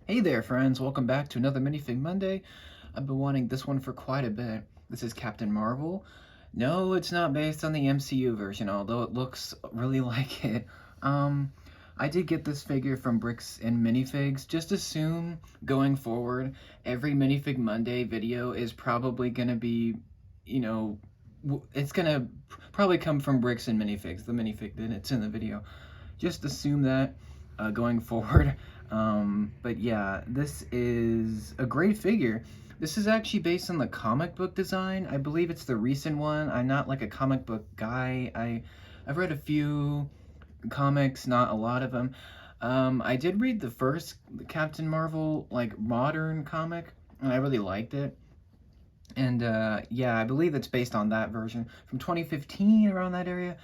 Hey there, friends. Welcome back to another Minifig Monday. I've been wanting this one for quite a bit. This is Captain Marvel. No, it's not based on the MCU version, although it looks really like it. Um, I did get this figure from Bricks and Minifigs. Just assume, going forward, every Minifig Monday video is probably gonna be, you know, it's gonna probably come from Bricks and Minifigs, the minifig that it's in the video. Just assume that going forward. But yeah, this is a great figure. This is actually based on the comic book design. I believe it's the recent one. I'm not like a comic book guy. I've read a few comics, not a lot of them. I did read the first Captain Marvel like modern comic, and I really liked it. And yeah, I believe it's based on that version from 2015, around that area.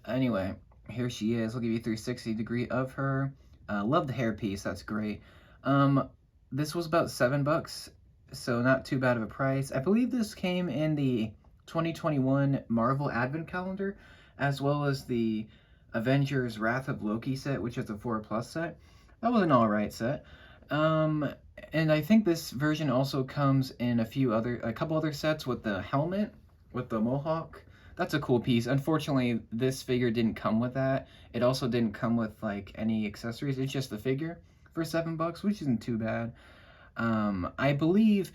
Anyway, here she is. I'll give you a 360-degree of her. Love the hairpiece. That's great. Um, this was about $7, so not too bad of a price. I believe this came in the 2021 Marvel Advent Calendar, as well as the Avengers Wrath of Loki set, which is a 4+ set. That was an alright set. Um, and I think this version also comes in a couple other sets with the helmet, with the mohawk. That's a cool piece. Unfortunately, this figure didn't come with that. It also didn't come with like any accessories. It's just the figure for $7, which isn't too bad. I believe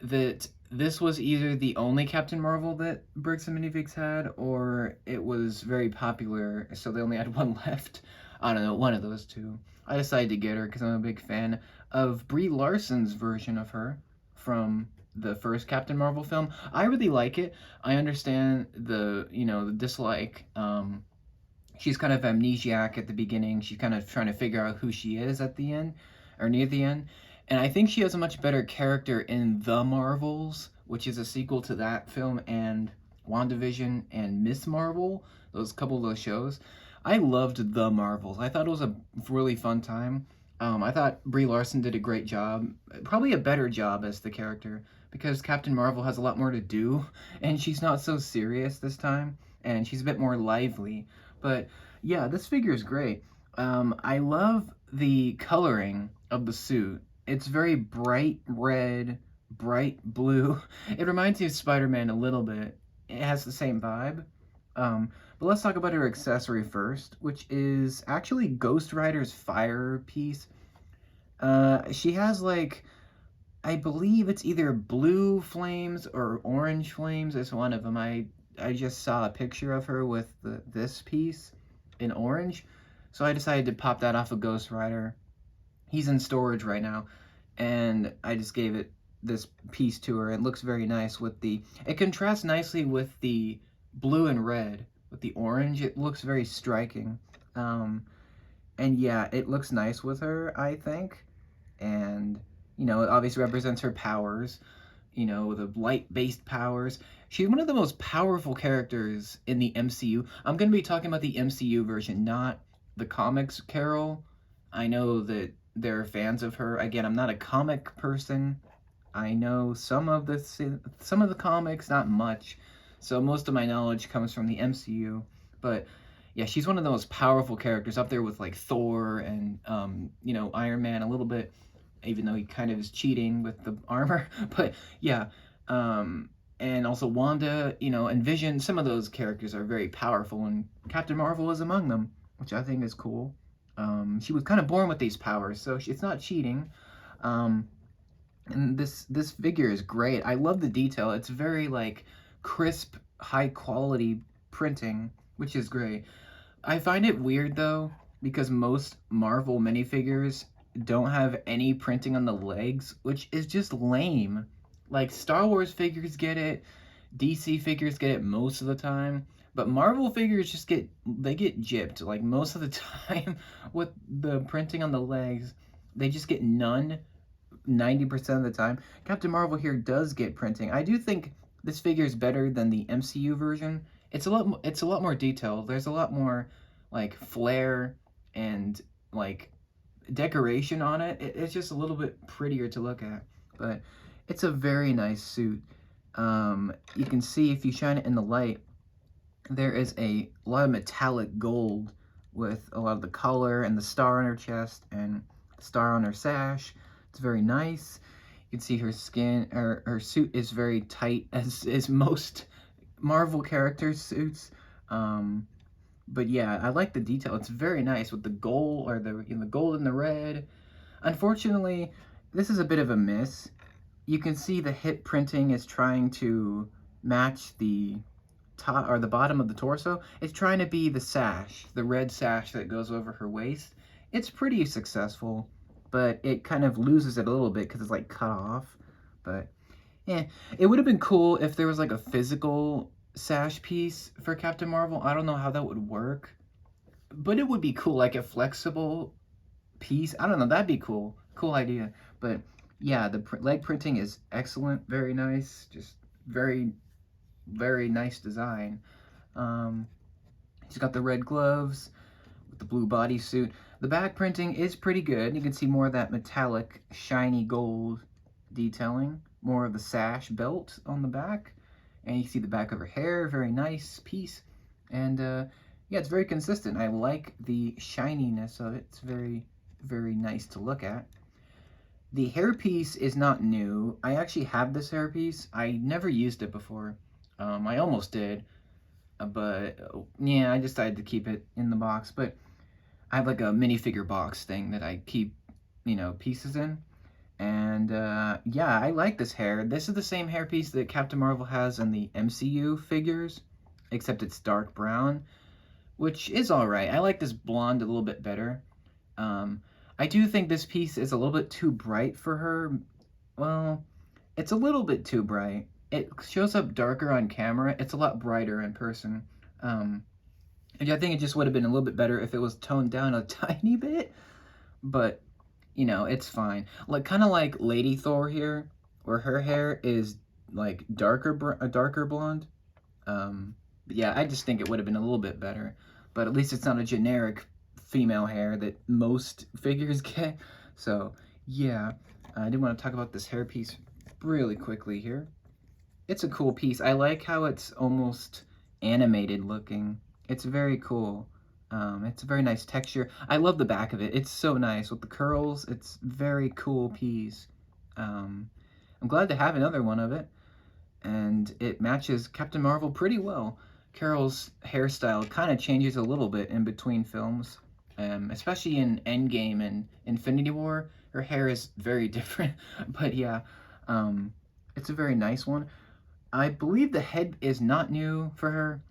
that this was either the only Captain Marvel that Bricks and Minifigs had, or it was very popular, so they only had one left. I don't know, one of those two. I decided to get her because I'm a big fan of Brie Larson's version of her from the first Captain Marvel film. I really like it. I understand the dislike. She's kind of amnesiac at the beginning. She's kind of trying to figure out who she is at the end, or near the end. And I think she has a much better character in The Marvels, which is a sequel to that film, and WandaVision and Miss Marvel, those couple of those shows. I loved The Marvels. I thought it was a really fun time. I thought Brie Larson did a great job, probably a better job as the character, because Captain Marvel has a lot more to do, and she's not so serious this time, and she's a bit more lively. But yeah, this figure is great. I love the coloring of the suit. It's very bright red, bright blue. It reminds me of Spider-Man a little bit. It has the same vibe. But let's talk about her accessory first, which is actually Ghost Rider's fire piece. She has like, I believe it's either blue flames or orange flames. It's one of them. I just saw a picture of her with this piece in orange, so I decided to pop that off of Ghost Rider. He's in storage right now, and I just gave it this piece to her. It looks very nice with it contrasts nicely with the blue and red. With the orange, it looks very striking. Um, and yeah, it looks nice with her, I think. And, it obviously represents her powers, the light-based powers. She's one of the most powerful characters in the MCU. I'm going to be talking about the MCU version, not the comics Carol. I know that there are fans of her. Again, I'm not a comic person. I know some of the comics, not much. So most of my knowledge comes from the MCU. But yeah, she's one of the most powerful characters, up there with like Thor and Iron Man a little bit, even though he kind of is cheating with the armor. But yeah, and also Wanda, and Vision. Some of those characters are very powerful, and Captain Marvel is among them, which I think is cool. She was kind of born with these powers, so it's not cheating. Um, and this figure is great. I love the detail. It's very like crisp, high quality printing, which is great. I find it weird though, because most Marvel minifigures don't have any printing on the legs, which is just lame. Like Star Wars figures get it, DC figures get it most of the time, but Marvel figures get gypped like most of the time with the printing on the legs. They just get none 90% of the time. Captain Marvel here does get printing. I do think this figure is better than the MCU version. It's a lot more detailed. There's a lot more like flair and like decoration on it. It's just a little bit prettier to look at. But it's a very nice suit. You can see if you shine it in the light, there is a lot of metallic gold with a lot of the color and the star on her chest and the star on her sash. It's very nice. You can see her skin, her suit is very tight, as is most Marvel characters' suits. But yeah, I like the detail. It's very nice with the gold, or the gold and the red. Unfortunately, this is a bit of a miss. You can see the hip printing is trying to match the top or the bottom of the torso. It's trying to be the sash, the red sash that goes over her waist. It's pretty successful, but it kind of loses it a little bit because it's like cut off. But yeah, it would have been cool if there was like a physical sash piece for Captain Marvel. I don't know how that would work, but it would be cool, like a flexible piece. I don't know, that'd be cool. Cool idea. But yeah, the leg printing is excellent, very nice, just very, very nice design. Um, he's got the red gloves with the blue bodysuit. The back printing is pretty good. You can see more of that metallic, shiny gold detailing, more of the sash belt on the back, and you see the back of her hair, very nice piece. And yeah, it's very consistent. I like the shininess of it. It's very, very nice to look at. The hairpiece is not new. I actually have this hairpiece. I never used it before. I almost did, but yeah, I decided to keep it in the box. But I have like a minifigure box thing that I keep, pieces in. And yeah, I like this hair. This is the same hairpiece that Captain Marvel has in the MCU figures, except it's dark brown, which is alright. I like this blonde a little bit better. I do think this piece is a little bit too bright for her. Well, it's a little bit too bright. It shows up darker on camera. It's a lot brighter in person. And I think it just would have been a little bit better if it was toned down a tiny bit. But, it's fine. Like, kind of like Lady Thor here, where her hair is, like, a darker blonde. But yeah, I just think it would have been a little bit better. But at least it's not a generic female hair that most figures get. So, yeah. I did want to talk about this hairpiece really quickly here. It's a cool piece. I like how it's almost animated looking. It's very cool. It's a very nice texture. I love the back of it. It's so nice with the curls. It's very cool piece. I'm glad to have another one of it. And it matches Captain Marvel pretty well. Carol's hairstyle kind of changes a little bit in between films, especially in Endgame and Infinity War. Her hair is very different, but yeah, it's a very nice one. I believe the head is not new for her.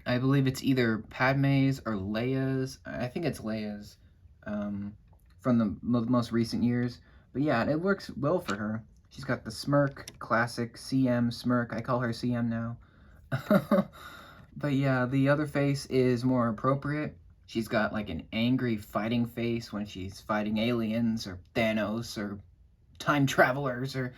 I believe it's either Padme's or Leia's. I think it's Leia's from the most recent years. But yeah, it works well for her. She's got the smirk, classic CM smirk. I call her CM now. But yeah, the other face is more appropriate. She's got like an angry fighting face when she's fighting aliens or Thanos or time travelers or,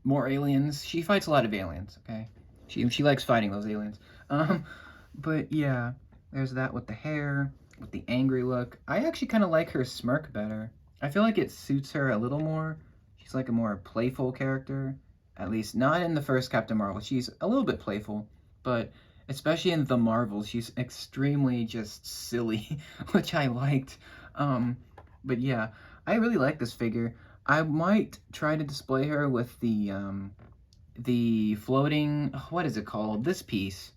more aliens. She fights a lot of aliens, okay? She likes fighting those aliens. But yeah, there's that with the hair, with the angry look. I actually kind of like her smirk better. I feel like it suits her a little more. She's like a more playful character. At least not in the first Captain Marvel. She's a little bit playful, but especially in the Marvels, she's extremely just silly, which I liked. But yeah, I really like this figure. I might try to display her with the floating, what is it called? This piece,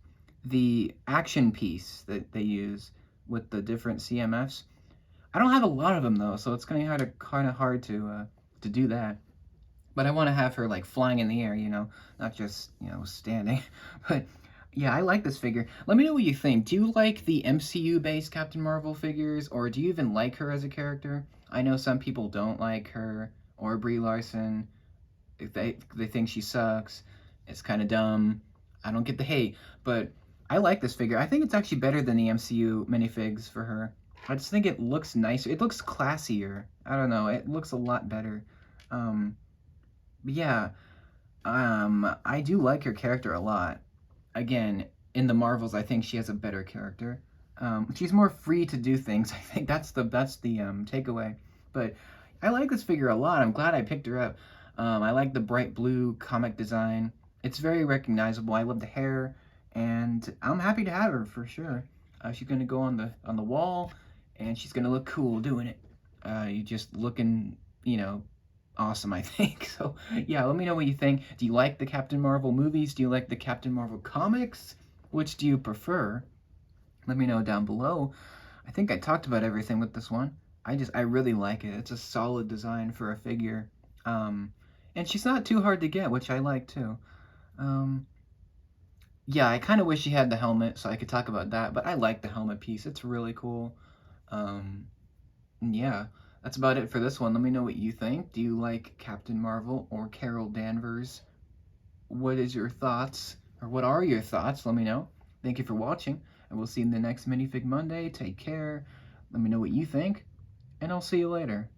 the action piece that they use with the different CMFs. I don't have a lot of them though, so it's kind of hard to do that. But I want to have her like flying in the air, not just, standing. But yeah, I like this figure. Let me know what you think. Do you like the MCU-based Captain Marvel figures, or do you even like her as a character? I know some people don't like her, or Brie Larson. If they think she sucks. It's kind of dumb. I don't get the hate, but I like this figure. I think it's actually better than the MCU minifigs for her. I just think it looks nicer. It looks classier. I don't know. It looks a lot better. But yeah, I do like her character a lot. Again, in the Marvels, I think she has a better character. She's more free to do things. I think that's the takeaway. But I like this figure a lot. I'm glad I picked her up. I like the bright blue comic design. It's very recognizable. I love the hair, and I'm happy to have her for sure. She's gonna go on the wall, and she's gonna look cool doing it. You just looking you know, awesome, I think. So, yeah, let me know what you think. Do you like the Captain Marvel movies? Do you like the Captain Marvel comics? Which do you prefer? Let me know down below. I think I talked about everything with this one. I really like it. It's a solid design for a figure. Um, and she's not too hard to get, which I like too. Um, yeah, I kind of wish she had the helmet so I could talk about that, but I like the helmet piece. It's really cool. Um, yeah, that's about it for this one. Let me know what you think. Do you like Captain Marvel or Carol Danvers? What is your thoughts, or what are your thoughts? Let me know. Thank you for watching, and we'll see you in the next Minifig Monday. Take care. Let me know what you think, and I'll see you later.